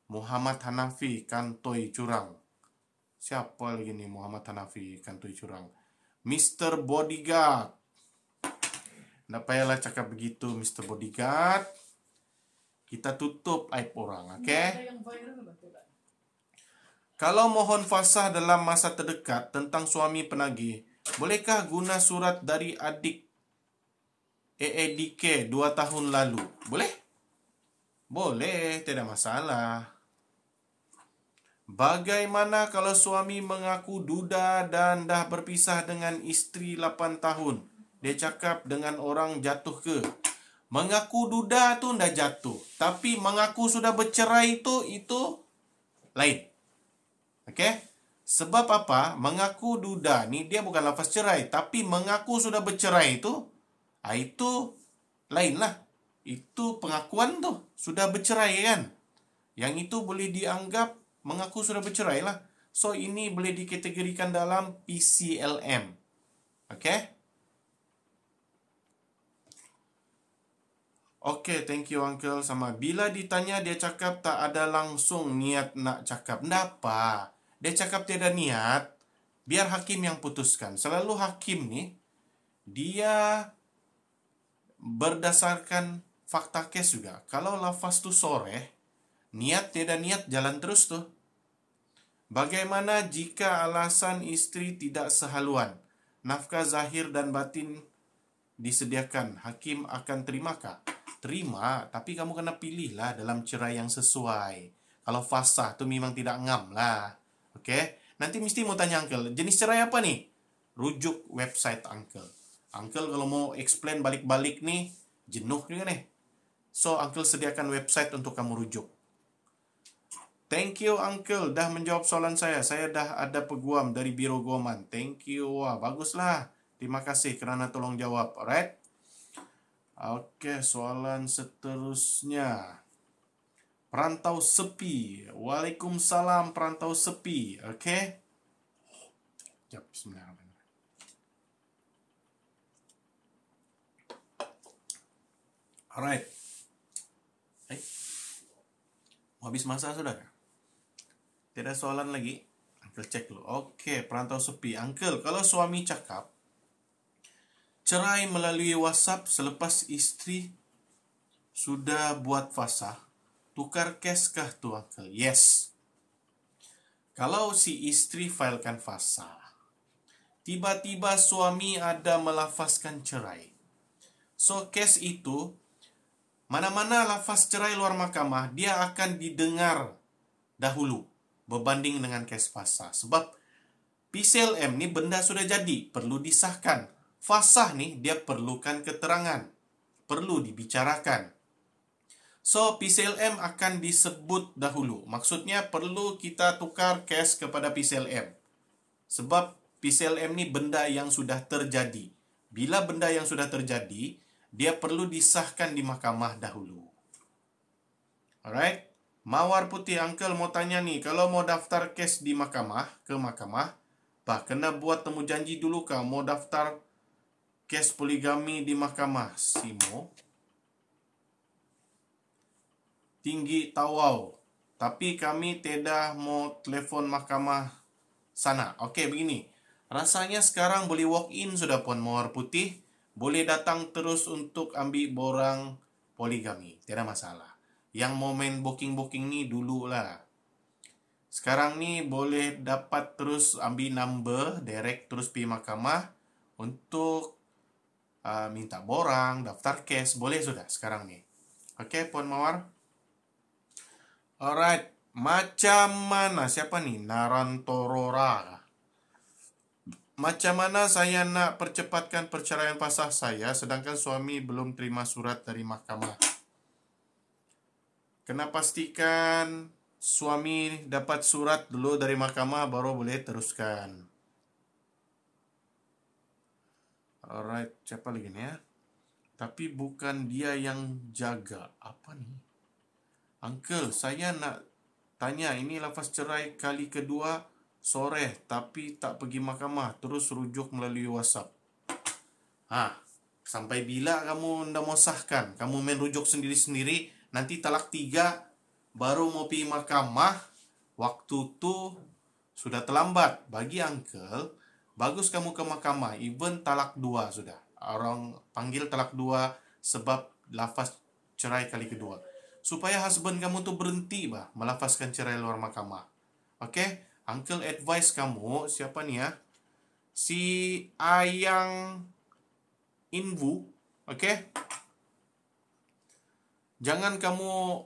Muhammad Hanafi, Kantoi Curang. Siapa lagi ni Muhammad Hanafi, Kantoi Curang? Mr. Bodyguard. Tak payahlah cakap begitu, Mr. Bodyguard. Kita tutup aib orang, okey? Kalau mohon fasah dalam masa terdekat tentang suami penagih, bolehkah guna surat dari adik AADK 2 tahun lalu? Boleh? Boleh, tidak masalah. Bagaimana kalau suami mengaku duda dan dah berpisah dengan isteri 8 tahun? Dia cakap dengan orang jatuh ke? Mengaku duda tu dah jatuh. Tapi mengaku sudah bercerai itu lain. Okey? Sebab apa? Mengaku duda ni dia bukan lafaz cerai. Tapi mengaku sudah bercerai itu lain lah. Itu pengakuan tu. Sudah bercerai kan? Yang itu boleh dianggap mengaku sudah bercerai lah. So, ini boleh dikategorikan dalam PCLM. Okey? Okey, thank you Uncle. Sama bila ditanya dia cakap tak ada langsung niat nak cakap. Kenapa? Dia cakap tiada niat, biar hakim yang putuskan. Selalu hakim ni, dia berdasarkan fakta kes juga. Kalau lafaz tu soreh, niat tiada niat jalan terus tu. Bagaimana jika alasan isteri tidak sehaluan? Nafkah zahir dan batin disediakan. Hakim akan terimakah? Terima, tapi kamu kena pilihlah dalam cerai yang sesuai. Kalau fasah tu memang tidak ngam lah. Okey? Nanti mesti mau tanya Uncle, jenis cerai apa nih? Rujuk website Uncle. Uncle kalau mau explain balik-balik nih, jenuh juga nih. So, Uncle sediakan website untuk kamu rujuk. Thank you Uncle dah menjawab soalan saya. Saya dah ada peguam dari Biro Guaman. Thank you. Wah, baguslah. Terima kasih kerana tolong jawab. Alright? Okey, soalan seterusnya. Perantau sepi. Waalaikumsalam perantau sepi. Okey. Sekejap, bismillahirrahmanirrahim. Alright. Habis masa sudah? Tidak ada soalan lagi? Uncle cek dulu. Okey, perantau sepi. Uncle, kalau suami cakap cerai melalui WhatsApp selepas isteri sudah buat fasah, tukar kes kah tu Uncle? Yes. Kalau si isteri filekan fasah, tiba-tiba suami ada melafazkan cerai. So, kes itu Mana-mana lafaz cerai luar mahkamah, dia akan didengar dahulu berbanding dengan kes fasah. Sebab PCLM ni benda sudah jadi, perlu disahkan. Fasah ni dia perlukan keterangan, perlu dibicarakan. So, PCLM akan disebut dahulu. Maksudnya perlu kita tukar kes kepada PCLM. Sebab PCLM ni benda yang sudah terjadi. Bila benda yang sudah terjadi, dia perlu disahkan di mahkamah dahulu. Alright? Mawar putih, uncle mau tanya nih, kalau mau daftar kes di mahkamah, ke mahkamah, kena buat temu janji dulu kah? Mau daftar kes poligami di mahkamah? Simo tinggi tawau. Tapi kami tidak mau telefon mahkamah sana. Okey, begini. Rasanya sekarang boleh walk in sudah Puan Mawar Putih. Boleh datang terus untuk ambil borang poligami. Tidak masalah. Yang mau main booking-booking ni dululah. Sekarang ni boleh dapat terus ambil number, direct terus pergi mahkamah untuk minta borang, daftar kes. Boleh sudah sekarang ni. Okey, Puan Mawar. Alright, macam mana? Siapa ni? Narantorora. Macam mana saya nak percepatkan perceraian fasah saya sedangkan suami belum terima surat dari mahkamah? Kena pastikan suami dapat surat dulu dari mahkamah baru boleh teruskan. Alright, siapa lagi ni ya? Tapi bukan dia yang jaga. Apa ni? Uncle, saya nak tanya, ini lafaz cerai kali kedua sore tapi tak pergi mahkamah, terus rujuk melalui WhatsApp. Sampai bila kamu ndak mau sahkan? Kamu main rujuk sendiri-sendiri, nanti talak 3 baru mau pergi mahkamah, waktu tu sudah terlambat. Bagi uncle, bagus kamu ke mahkamah, even talak 2 sudah. Orang panggil talak 2 sebab lafaz cerai kali kedua. Supaya husband kamu tu berhenti melafazkan cerai luar mahkamah. Okey? Uncle advise kamu, siapa ni ya? Si Ayang Invu. Okey? Jangan kamu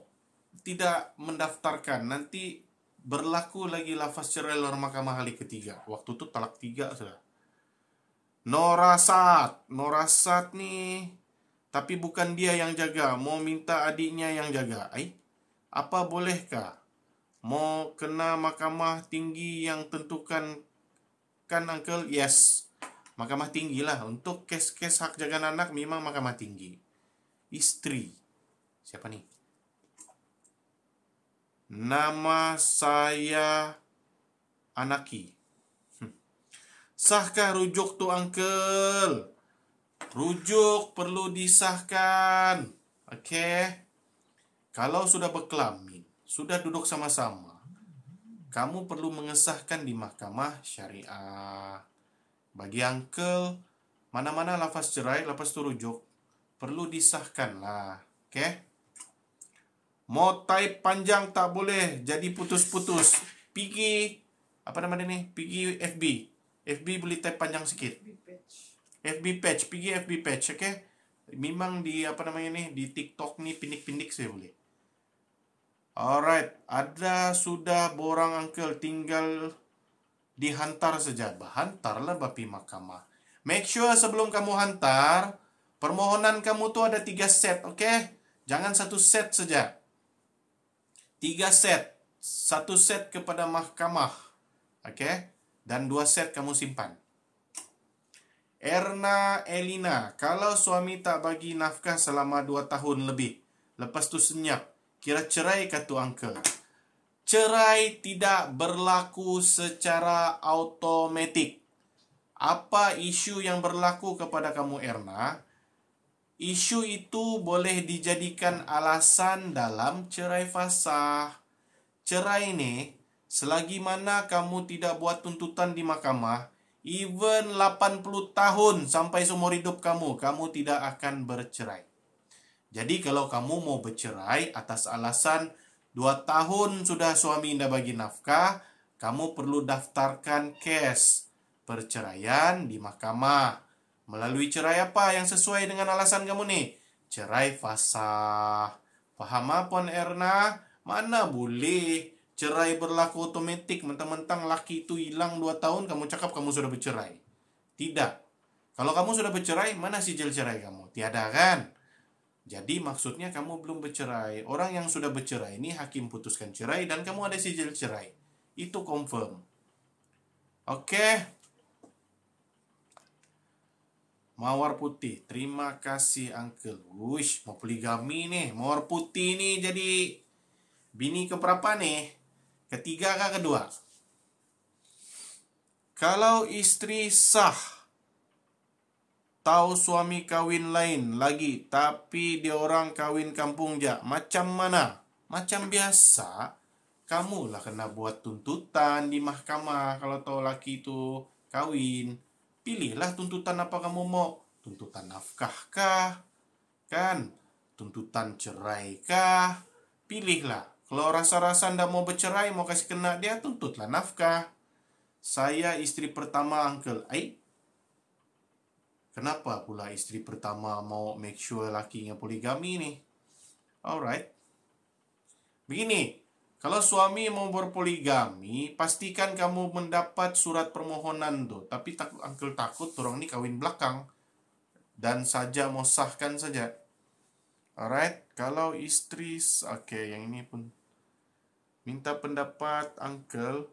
tidak mendaftarkan. Nanti berlaku lagi lafaz cerai luar mahkamah kali ketiga. Waktu tu talak 3 sudah. Norasat ni, tapi bukan dia yang jaga, mau minta adiknya yang jaga. Apa bolehkah? Mau kena mahkamah tinggi yang tentukan kan uncle? Yes. Mahkamah tinggi lah. Untuk kes-kes hak jaga anak memang mahkamah tinggi. Istri. Siapa ni? Nama saya Anaki. Sahkah rujuk tu uncle? Rujuk perlu disahkan. Okey. Kalau sudah berkelamin, sudah duduk sama-sama, kamu perlu mengesahkan di mahkamah syariah. Bagi uncle, mana-mana lafaz cerai, lafaz tu rujuk, perlu disahkan lah. Okey. Mau type panjang tak boleh, jadi putus-putus. Pergi, apa nama dia ni? Pergi FB. FB boleh type panjang sikit. FB page, pergi FB page, okey? Memang di apa namanya ni, di TikTok ni pindik-pindik saya boleh. Alright, ada sudah borang uncle, tinggal dihantar saja. Hantarlah bapi mahkamah. Make sure sebelum kamu hantar, permohonan kamu tu ada 3 set, okey? Jangan 1 set saja. 3 set. 1 set kepada mahkamah, okey? Dan 2 set kamu simpan. Erna Elina, kalau suami tak bagi nafkah selama 2 tahun lebih, lepas tu senyap, kira cerai kata uncle? Cerai tidak berlaku secara automatik. Apa isu yang berlaku kepada kamu Erna? Isu itu boleh dijadikan alasan dalam cerai fasah. Cerai ni, selagi mana kamu tidak buat tuntutan di mahkamah, even 80 tahun sampai seumur hidup kamu tidak akan bercerai. Jadi kalau kamu mau bercerai atas alasan 2 tahun sudah suami tidak bagi nafkah, kamu perlu daftarkan kes perceraian di mahkamah. Melalui cerai apa yang sesuai dengan alasan kamu ni? cerai fasah. Paham apa, Erna? Mana boleh cerai berlaku otomatik. Mentang-mentang laki itu hilang 2 tahun, kamu cakap kamu sudah bercerai. Tidak. Kalau kamu sudah bercerai, mana sijil cerai kamu? Tiada kan? Jadi maksudnya kamu belum bercerai. Orang yang sudah bercerai ini hakim putuskan cerai dan kamu ada sijil cerai. Itu confirm. Oke. Mawar putih. Terima kasih Uncle. Wush, mau poligami nih. Mawar putih nih jadi bini keberapa nih? Ketiga kah kedua? Kalau istri sah, tahu suami kawin lain lagi, tapi dia orang kawin kampung ja. Macam mana? Macam biasa, kamulah kena buat tuntutan di mahkamah kalau tahu laki itu kawin. Pilihlah tuntutan apa kamu mau. Tuntutan nafkah kah? Kan? Tuntutan cerai kah? Pilihlah. Kalau rasa-rasa ndak mau bercerai, mau kasih kena dia, tuntutlah nafkah. Saya istri pertama, Uncle. Kenapa pula istri pertama mau make sure lakinya poligami nih? Alright. Begini, kalau suami mau berpoligami, pastikan kamu mendapat surat permohonan tuh. Tapi Uncle takut orang ini kawin belakang. Dan saja mau sahkan saja. Alright, kalau istri, oke, yang ini pun. Minta pendapat Uncle,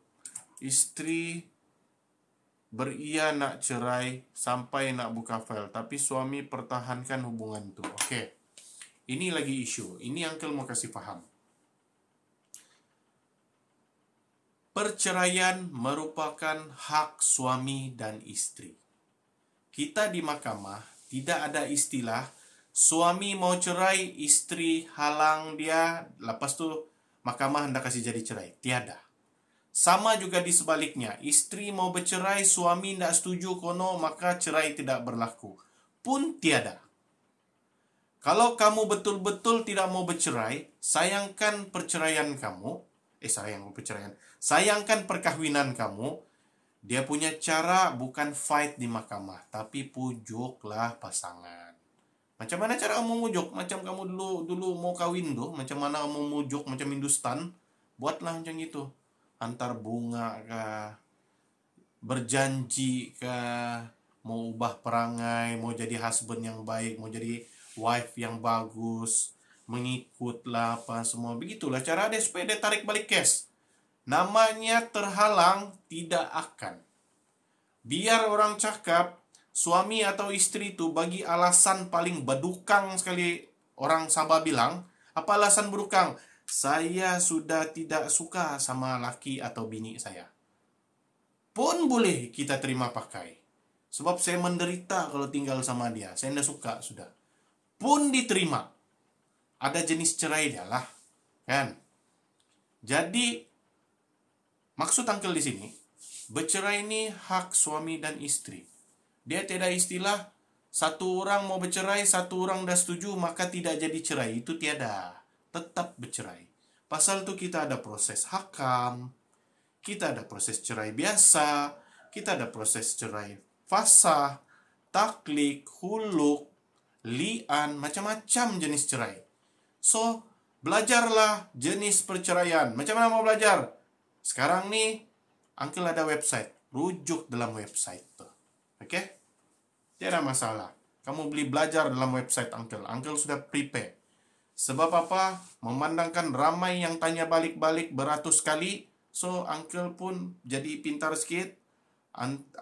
istri beria nak cerai sampai nak buka file. Tapi suami pertahankan hubungan tuh. Oke, ini lagi isu. Ini Uncle mau kasih paham. Perceraian merupakan hak suami dan istri. Kita di mahkamah tidak ada istilah suami mau cerai, istri halang dia, lepas tu mahkamah hendak kasih jadi cerai. Tiada. Sama juga di sebaliknya, istri mau bercerai, suami tidak setuju kono, maka cerai tidak berlaku. Pun tiada. Kalau kamu betul-betul tidak mau bercerai, sayangkan perceraian kamu. Sayangkan perkahwinan kamu. Dia punya cara bukan fight di mahkamah, tapi pujuklah pasangan. Macam mana cara kamu mujuk? Macam kamu dulu mau kawin tuh, macam mana kamu mujuk macam Hindustan? Buatlah macam itu. Antar bunga kah, berjanji kah, mau ubah perangai, mau jadi husband yang baik, mau jadi wife yang bagus, mengikutlah apa semua. Begitulah cara dia supaya dia tarik balik cash. Namanya terhalang tidak akan. Biar orang cakap, suami atau istri itu bagi alasan paling bedukang sekali. Orang Sabah bilang, apa alasan bedukang? Saya sudah tidak suka sama laki atau bini saya. Pun boleh kita terima pakai. Sebab saya menderita kalau tinggal sama dia. Saya tidak suka sudah. Pun diterima. Ada jenis cerai dia lah. Kan? Jadi, maksud Uncle di sini, bercerai ini hak suami dan istri. Dia tidak istilah satu orang mau bercerai, satu orang dah setuju, maka tidak jadi cerai. Itu tiada. Tetap bercerai. Pasal itu kita ada proses hakam, kita ada proses cerai biasa, kita ada proses cerai fasah, taklik, huluk, li'an, macam-macam jenis cerai. So, belajarlah jenis perceraian. Macam mana mau belajar? Sekarang nih, Uncle ada website. Rujuk dalam website tuh. Oke? Tidak ada masalah. Kamu beli belajar dalam website Uncle. Uncle sudah prepare. Sebab apa? Memandangkan ramai yang tanya balik-balik beratus kali. So, Uncle pun jadi pintar sikit.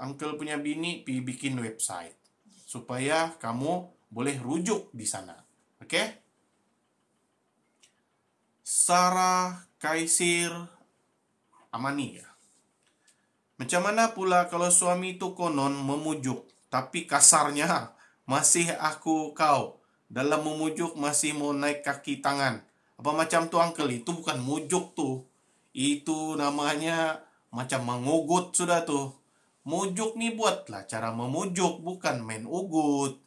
Uncle punya bini pergi bikin website. Supaya kamu boleh rujuk di sana. Oke? Sarah Kaisir Amani ya. Macam mana pula kalau suami itu konon memujuk, tapi kasarnya masih aku kau. Dalam memujuk masih mau naik kaki tangan. Apa macam tu Uncle? Itu bukan mujuk tuh. Itu namanya macam mengugut sudah tuh. Mujuk nih buatlah cara memujuk, bukan main ugut.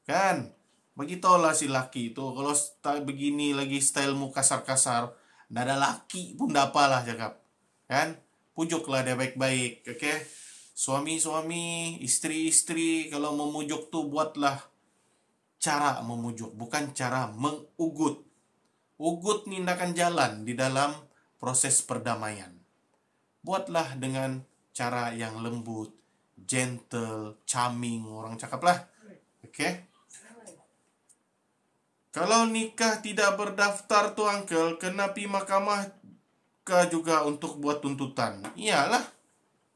Kan? Begitulah si laki itu. Kalau begini lagi stylemu kasar-kasar, ndak ada laki pun ndak apalah cakap. Kan? Pujuklah dia baik-baik, oke? Suami-suami, istri-istri, kalau memujuk tuh buatlah cara memujuk, bukan cara mengugut. Ugut tindakan jalan di dalam proses perdamaian. Buatlah dengan cara yang lembut, gentle, charming, orang cakap lah. Oke? Kalau nikah tidak berdaftar tuh uncle, kena pi mahkamah kah juga untuk buat tuntutan? Iyalah.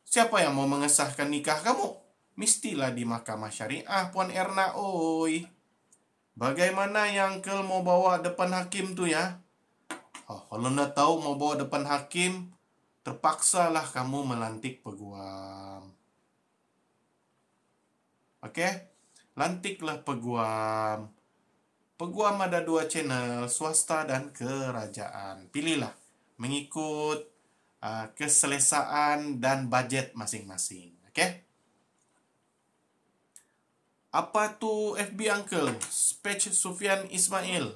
Siapa yang mau mengesahkan nikah kamu? Mestilah di mahkamah syariah, Puan Erna, oi. Bagaimana yang uncle mau bawa depan hakim tuh ya? Oh, kalau ndak tahu mau bawa depan hakim, terpaksalah kamu melantik peguam. Oke? Lantiklah peguam. Peguam ada 2 channel, swasta dan kerajaan. Pilihlah mengikut keselesaan dan budget masing-masing. Oke? Apa tuh FB Uncle? Page Sufyan Ismail.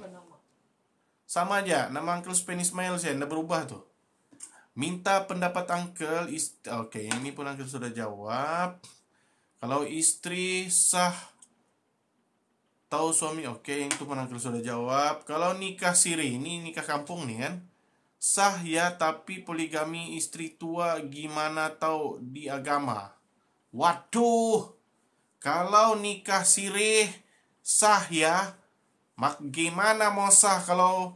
Sama aja, nama Uncle Sufyan Ismail saya, ndak berubah tuh. Minta pendapat Uncle. Oke, ini pun Uncle sudah jawab. Kalau istri sah tahu suami, oke, itu pun Uncle sudah jawab. Kalau nikah siri, ini nikah kampung nih kan. Sah ya, tapi poligami istri tua gimana tahu di agama? Waduh, kalau nikah sirih sah ya, gimana mau sah kalau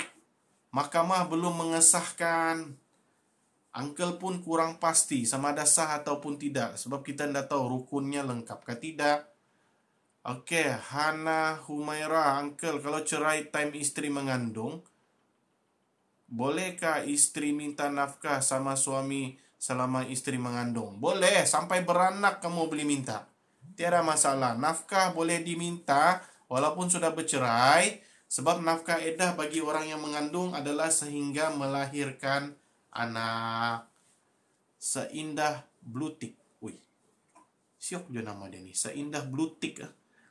mahkamah belum mengesahkan? Uncle pun kurang pasti sama ada sah ataupun tidak, sebab kita tidak tahu rukunnya lengkap kah tidak. Oke, Hana Humaira, Uncle, kalau cerai time istri mengandung, bolehkah istri minta nafkah sama suami selama istri mengandung? Boleh, sampai beranak kamu boleh minta. Tiada masalah, nafkah boleh diminta walaupun sudah bercerai, sebab nafkah edah bagi orang yang mengandung adalah sehingga melahirkan anak. Seindah blutik. Wih, siok je nama dia ni. Seindah blutik.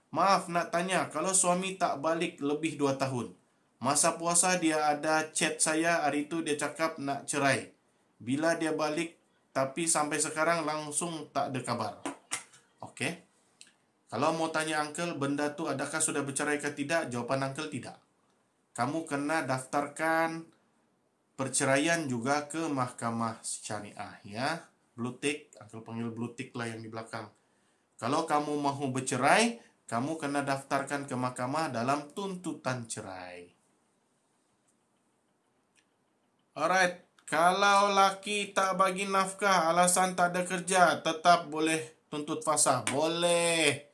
Maaf nak tanya, kalau suami tak balik lebih 2 tahun, masa puasa dia ada chat saya, hari itu dia cakap nak cerai. Bila dia balik, tapi sampai sekarang langsung tak ada kabar. Oke. Kalau mau tanya Uncle, benda tu adakah sudah bercerai ke tidak? Jawapan Uncle tidak. Kamu kena daftarkan perceraian juga ke mahkamah syariah ya. Blutik, Uncle panggil blutik lah yang di belakang. Kalau kamu mau bercerai, kamu kena daftarkan ke mahkamah dalam tuntutan cerai. Alright, kalau laki tak bagi nafkah alasan tak ada kerja, tetap boleh tuntut fasa? Boleh.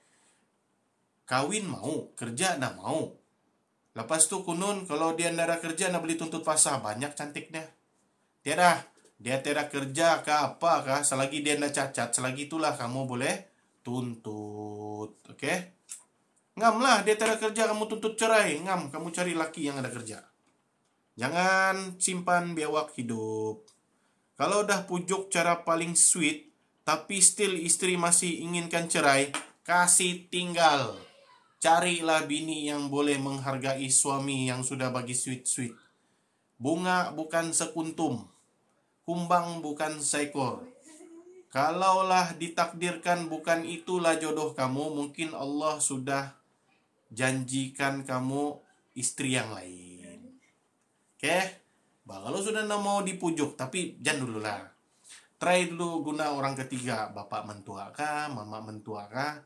Kawin mau, kerja dah mau. Lepas tu kunun, kalau dia tidak ada kerja, nak beli tuntut fasa. Banyak cantiknya. Tiada. Dia tiada kerja ke apa kah, selagi dia tidak cacat, selagi itulah kamu boleh tuntut. Oke? Ngam lah, dia tiada kerja, kamu tuntut cerai. Ngam, kamu cari laki yang ada kerja. Jangan simpan biawak hidup. Kalau dah pujuk cara paling sweet, tapi still istri masih inginkan cerai, kasih tinggal. Carilah bini yang boleh menghargai suami yang sudah bagi sweet-sweet. Bunga bukan sekuntum, kumbang bukan seekor. Kalaulah ditakdirkan bukan itulah jodoh kamu, mungkin Allah sudah janjikan kamu istri yang lain. Oke? Kalau sudah nak mau dipujuk, tapi jangan dulu lah. Try dulu guna orang ketiga, bapak mentua kah, mama mentua kah.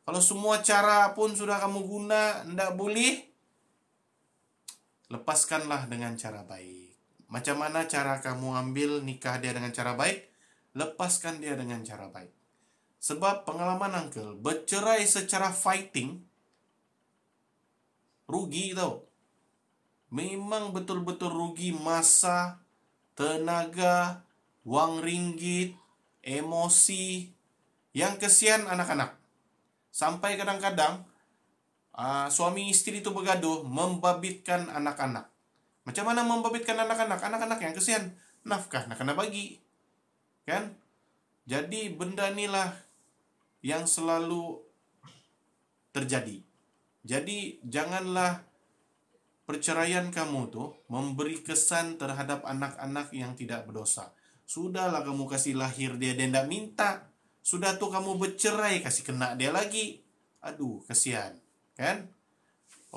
Kalau semua cara pun sudah kamu guna, ndak boleh, lepaskanlah dengan cara baik. Macam mana cara kamu ambil nikah dia dengan cara baik? Lepaskan dia dengan cara baik. Sebab pengalaman Uncle, bercerai secara fighting, rugi tau. Memang betul-betul rugi masa, tenaga, wang ringgit, emosi. Yang kesian anak-anak. Sampai kadang-kadang suami istri itu bergaduh, membabitkan anak-anak. Macam mana membabitkan anak-anak? Anak-anak yang kesian, nafkah nak kena bagi. Kan? Jadi benda inilah yang selalu terjadi. Jadi janganlah perceraian kamu tuh memberi kesan terhadap anak-anak yang tidak berdosa. Sudahlah kamu kasih lahir dia tidak minta. Sudah tuh kamu bercerai, kasih kena dia lagi. Aduh, kasihan. Kan?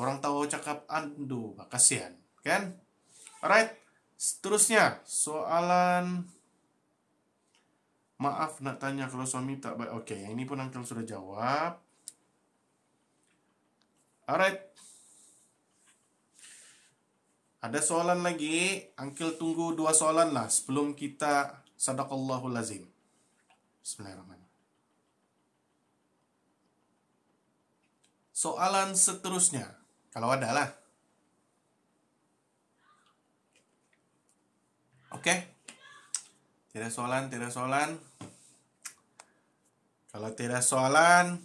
Orang tahu cakap aduh, kasihan, kan? Alright, seterusnya soalan. Maaf nak tanya kalau suami tak baik. Oke, yang ini pun Uncle sudah jawab. Alright. Ada soalan lagi. Uncle tunggu 2 soalan lah sebelum kita sadaqallahul lazim. Bismillahirrahmanirrahim. Soalan seterusnya, kalau ada lah. Oke. Tidak soalan. Kalau tidak soalan,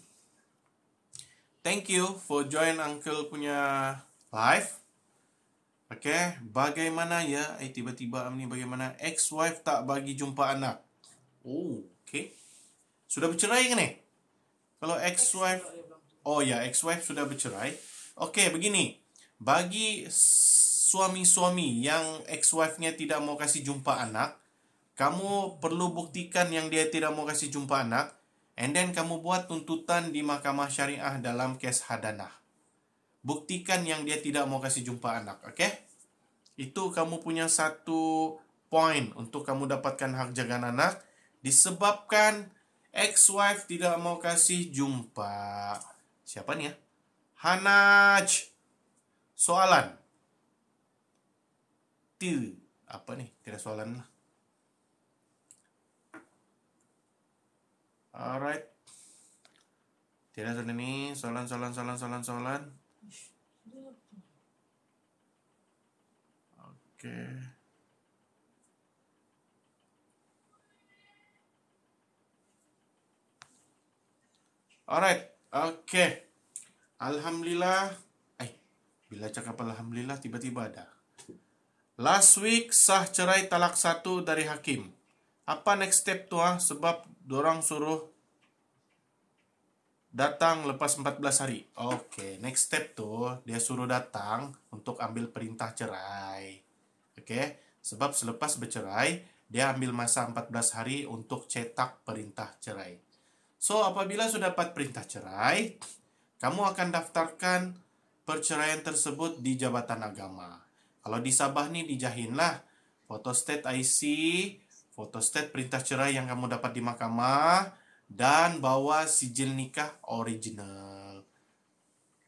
thank you for join Uncle punya live. Oke, bagaimana ya? Tiba-tiba ini bagaimana? Ex-wife tak bagi jumpa anak. Oh, oke. Sudah bercerai kan nih? Kalau ex-wife, oh ya, ex-wife sudah bercerai. Oke, begini. Bagi suami-suami yang ex-wife-nya tidak mau kasih jumpa anak, kamu perlu buktikan yang dia tidak mau kasih jumpa anak, and then kamu buat tuntutan di mahkamah syariah dalam kes hadanah. Buktikan yang dia tidak mau kasih jumpa anak, oke? Itu kamu punya satu poin untuk kamu dapatkan hak jaga anak, disebabkan ex-wife tidak mau kasih jumpa. Siapa nih ya? Hanaj. Soalan. Apa nih? Tidak soalan lah. Alright. Tidak ada nih. Soalan. Oke. Alright. Oke. Alhamdulillah. Bila cakap alhamdulillah tiba-tiba ada. Last week sah cerai talak 1 dari hakim. Apa next step tuh sebab dorang suruh datang lepas 14 hari. Oke, next step tuh dia suruh datang untuk ambil perintah cerai. Oke, sebab selepas bercerai dia ambil masa 14 hari untuk cetak perintah cerai. So, apabila sudah dapat perintah cerai, kamu akan daftarkan perceraian tersebut di Jabatan Agama. Kalau di Sabah nih dijahinlah photostat IC, photostat perintah cerai yang kamu dapat di mahkamah, dan bawa sijil nikah original.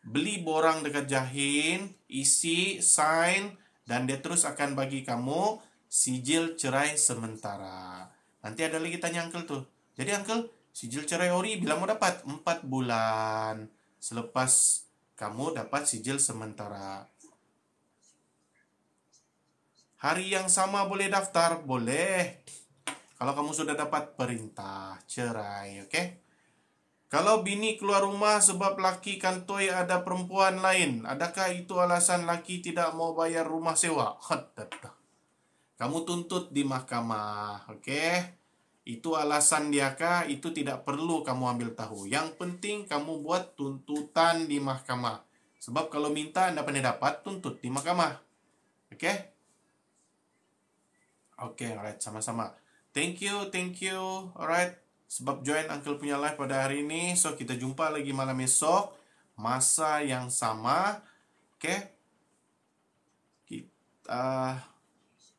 Beli borang dekat Jahin, isi, sign, dan dia terus akan bagi kamu sijil cerai sementara. Nanti ada lagi tanya Uncle tuh. Jadi Uncle, sijil cerai ori bila mau dapat 4 bulan selepas kamu dapat sijil sementara. Hari yang sama boleh daftar? Boleh. Kalau kamu sudah dapat perintah cerai, oke? Kalau bini keluar rumah sebab laki kantoi ada perempuan lain, adakah itu alasan laki tidak mau bayar rumah sewa? Kamu tuntut di mahkamah, oke? Itu alasan dia kah? Itu tidak perlu kamu ambil tahu. Yang penting kamu buat tuntutan di mahkamah. Sebab kalau minta Anda pandai dapat, tuntut di mahkamah. Oke? Oke, alright, sama-sama. Thank you. Alright, sebab join Uncle punya live pada hari ini. So, kita jumpa lagi malam esok. Masa yang sama. Oke.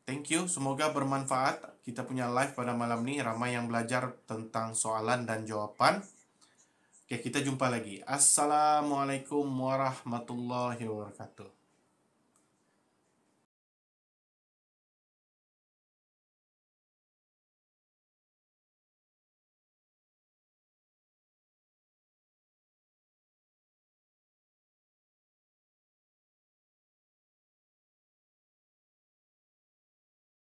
Thank you. Semoga bermanfaat. Kita punya live pada malam ini. Ramai yang belajar tentang soalan dan jawaban. Oke, kita jumpa lagi. Assalamualaikum warahmatullahi wabarakatuh.